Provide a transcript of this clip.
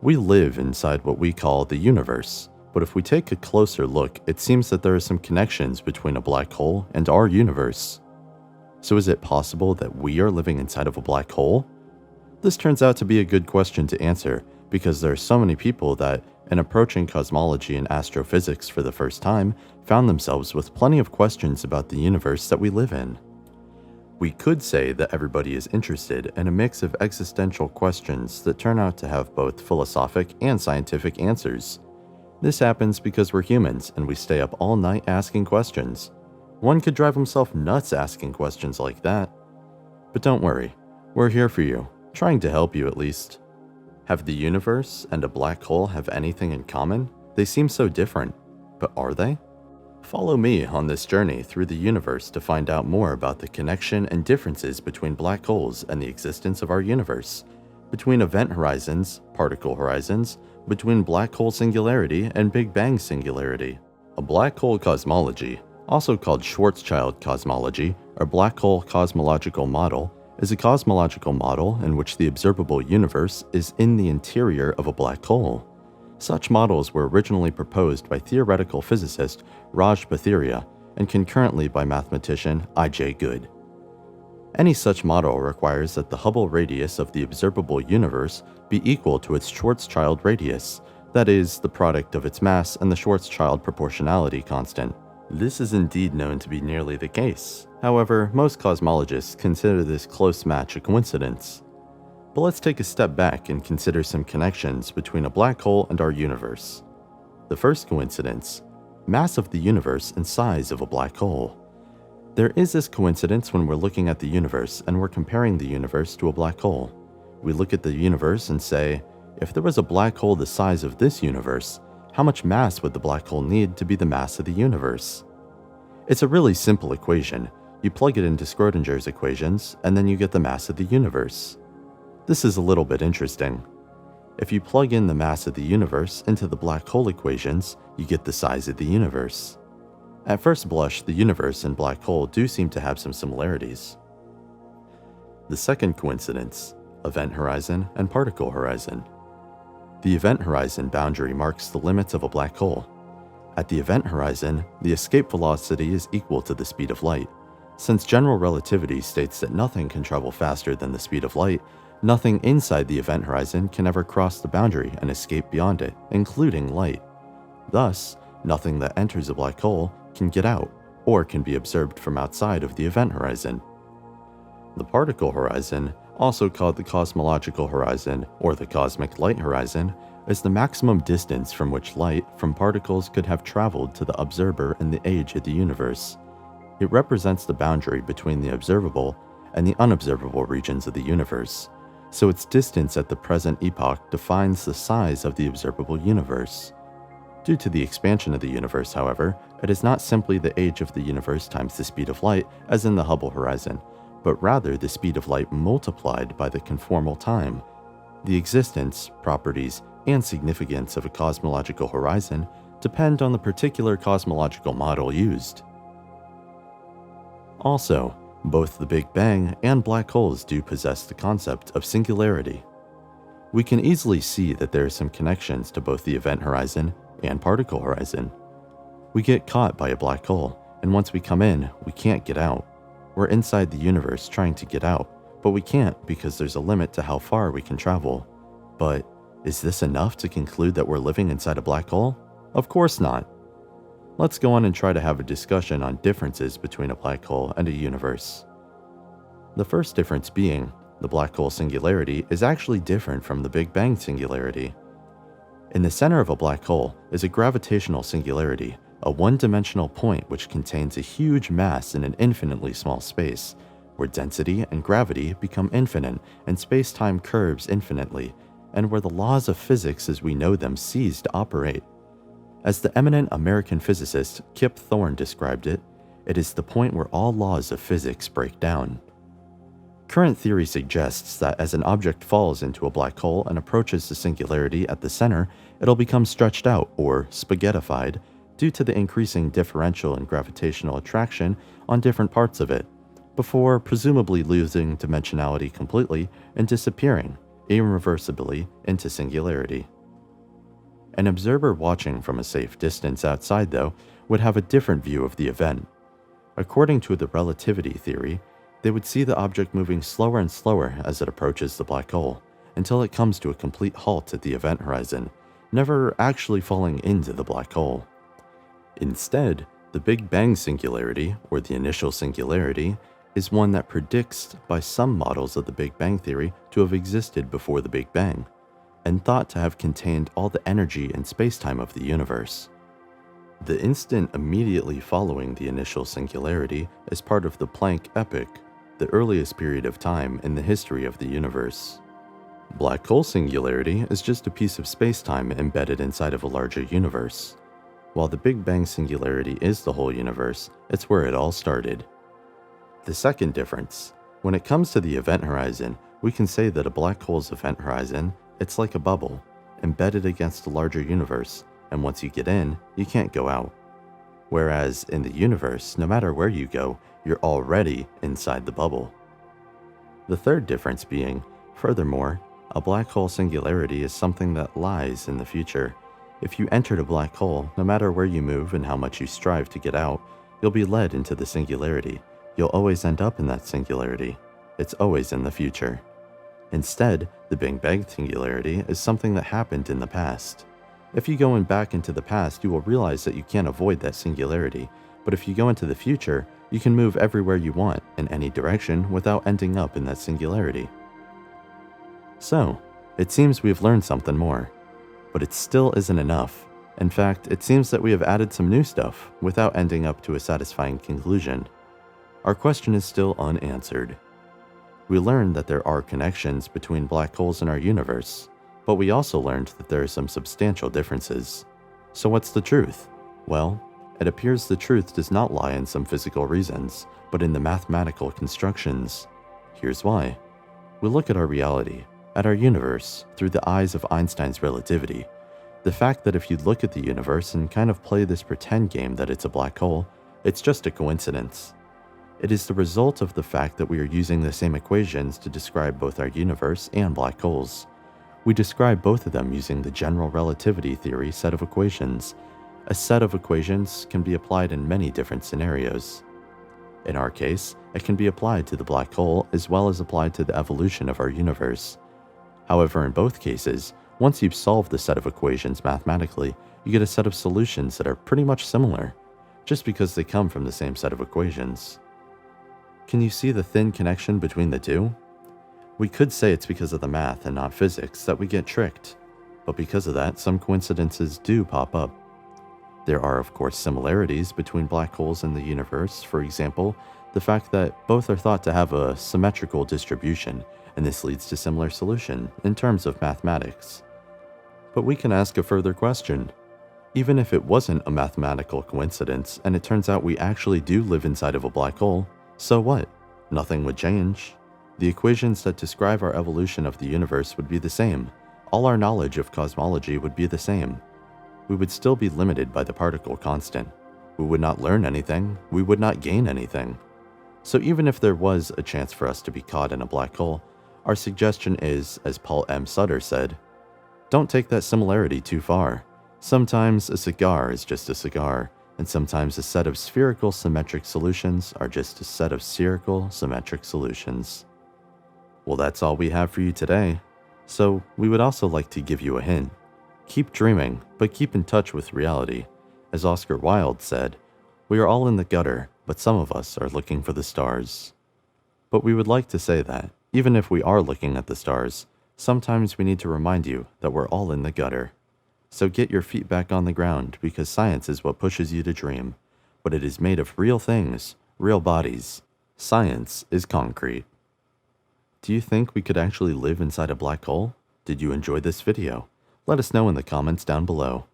We live inside what we call the universe, but if we take a closer look, it seems that there are some connections between a black hole and our universe. So is it possible that we are living inside of a black hole? This turns out to be a good question to answer because there are so many people that, in approaching cosmology and astrophysics for the first time, found themselves with plenty of questions about the universe that we live in. We could say that everybody is interested in a mix of existential questions that turn out to have both philosophic and scientific answers. This happens because we're humans and we stay up all night asking questions. One could drive himself nuts asking questions like that. But don't worry, we're here for you, trying to help you at least. Have the universe and a black hole have anything in common? They seem so different, but are they? Follow me on this journey through the universe to find out more about the connection and differences between black holes and the existence of our universe, between event horizons, particle horizons, between black hole singularity and Big Bang singularity. A black hole cosmology, also called Schwarzschild cosmology or black hole cosmological model, is a cosmological model in which the observable universe is in the interior of a black hole. Such models were originally proposed by theoretical physicist Raj Patheria and concurrently by mathematician I.J. Good. Any such model requires that the Hubble radius of the observable universe be equal to its Schwarzschild radius, that is, the product of its mass and the Schwarzschild proportionality constant. This is indeed known to be nearly the case. However, most cosmologists consider this close match a coincidence. But let's take a step back and consider some connections between a black hole and our universe. The first coincidence: mass of the universe and size of a black hole. There is this coincidence when we're looking at the universe and we're comparing the universe to a black hole. We look at the universe and say, if there was a black hole the size of this universe, how much mass would the black hole need to be the mass of the universe? It's a really simple equation. You plug it into Schrödinger's equations, and then you get the mass of the universe. This is a little bit interesting. If you plug in the mass of the universe into the black hole equations, you get the size of the universe. At first blush, the universe and black hole do seem to have some similarities. The second coincidence: event horizon and particle horizon. The event horizon boundary marks the limits of a black hole. At the event horizon, the escape velocity is equal to the speed of light. Since general relativity states that nothing can travel faster than the speed of light, nothing inside the event horizon can ever cross the boundary and escape beyond it, including light. Thus, nothing that enters a black hole can get out, or can be observed from outside of the event horizon. The particle horizon, also called the cosmological horizon or the cosmic light horizon, is the maximum distance from which light from particles could have traveled to the observer in the age of the universe. It represents the boundary between the observable and the unobservable regions of the universe, so its distance at the present epoch defines the size of the observable universe. Due to the expansion of the universe, however, it is not simply the age of the universe times the speed of light as in the Hubble horizon, but rather the speed of light multiplied by the conformal time. The existence, properties, and significance of a cosmological horizon depend on the particular cosmological model used. Also, both the Big Bang and black holes do possess the concept of singularity. We can easily see that there are some connections to both the event horizon and particle horizon. We get caught by a black hole, and once we come in, we can't get out. We're inside the universe trying to get out, but we can't because there's a limit to how far we can travel. But is this enough to conclude that we're living inside a black hole? Of course not. Let's go on and try to have a discussion on differences between a black hole and a universe. The first difference being, the black hole singularity is actually different from the Big Bang singularity. In the center of a black hole is a gravitational singularity, a one-dimensional point which contains a huge mass in an infinitely small space, where density and gravity become infinite and space-time curves infinitely, and where the laws of physics as we know them cease to operate. As the eminent American physicist Kip Thorne described it, it is the point where all laws of physics break down. Current theory suggests that as an object falls into a black hole and approaches the singularity at the center, it'll become stretched out, or spaghettified, due to the increasing differential and gravitational attraction on different parts of it, before presumably losing dimensionality completely and disappearing, irreversibly into singularity. An observer watching from a safe distance outside, though, would have a different view of the event. According to the relativity theory, they would see the object moving slower and slower as it approaches the black hole, until it comes to a complete halt at the event horizon, never actually falling into the black hole. Instead, the Big Bang singularity, or the initial singularity, is one that predicts by some models of the Big Bang theory to have existed before the Big Bang, and thought to have contained all the energy and spacetime of the universe. The instant immediately following the initial singularity is part of the Planck epoch, the earliest period of time in the history of the universe. Black hole singularity is just a piece of spacetime embedded inside of a larger universe. While the Big Bang singularity is the whole universe, it's where it all started. The second difference: when it comes to the event horizon, we can say that a black hole's event horizon, it's like a bubble, embedded against a larger universe, and once you get in, you can't go out. Whereas in the universe, no matter where you go, you're already inside the bubble. The third difference being, furthermore, a black hole singularity is something that lies in the future. If you entered a black hole, no matter where you move and how much you strive to get out, you'll be led into the singularity. You'll always end up in that singularity. It's always in the future. Instead, the Big Bang singularity is something that happened in the past. If you go back into the past, you will realize that you can't avoid that singularity, but if you go into the future, you can move everywhere you want in any direction without ending up in that singularity. So, it seems we've learned something more, but it still isn't enough. In fact, it seems that we have added some new stuff without ending up to a satisfying conclusion. Our question is still unanswered. We learned that there are connections between black holes in our universe, but we also learned that there are some substantial differences. So what's the truth? Well, it appears the truth does not lie in some physical reasons, but in the mathematical constructions. Here's why. We look at our reality, at our universe, through the eyes of Einstein's relativity. The fact that if you look at the universe and kind of play this pretend game that it's a black hole, it's just a coincidence. It is the result of the fact that we are using the same equations to describe both our universe and black holes. We describe both of them using the general relativity theory set of equations. A set of equations can be applied in many different scenarios. In our case, it can be applied to the black hole as well as applied to the evolution of our universe. However, in both cases, once you've solved the set of equations mathematically, you get a set of solutions that are pretty much similar, just because they come from the same set of equations. Can you see the thin connection between the two? We could say it's because of the math and not physics that we get tricked, but because of that, some coincidences do pop up. There are, of course, similarities between black holes and the universe. For example, the fact that both are thought to have a symmetrical distribution, and this leads to similar solution in terms of mathematics. But we can ask a further question. Even if it wasn't a mathematical coincidence, and it turns out we actually do live inside of a black hole, so what? Nothing would change. The equations that describe our evolution of the universe would be the same. All our knowledge of cosmology would be the same. We would still be limited by the particle constant. We would not learn anything. We would not gain anything. So even if there was a chance for us to be caught in a black hole, our suggestion is, as Paul M. Sutter said, don't take that similarity too far. Sometimes a cigar is just a cigar, and sometimes a set of spherical symmetric solutions are just a set of spherical symmetric solutions. Well, that's all we have for you today. So we would also like to give you a hint. Keep dreaming, but keep in touch with reality. As Oscar Wilde said, we are all in the gutter, but some of us are looking for the stars. But we would like to say that, even if we are looking at the stars, sometimes we need to remind you that we're all in the gutter. So get your feet back on the ground, because science is what pushes you to dream. But it is made of real things, real bodies. Science is concrete. Do you think we could actually live inside a black hole? Did you enjoy this video? Let us know in the comments down below.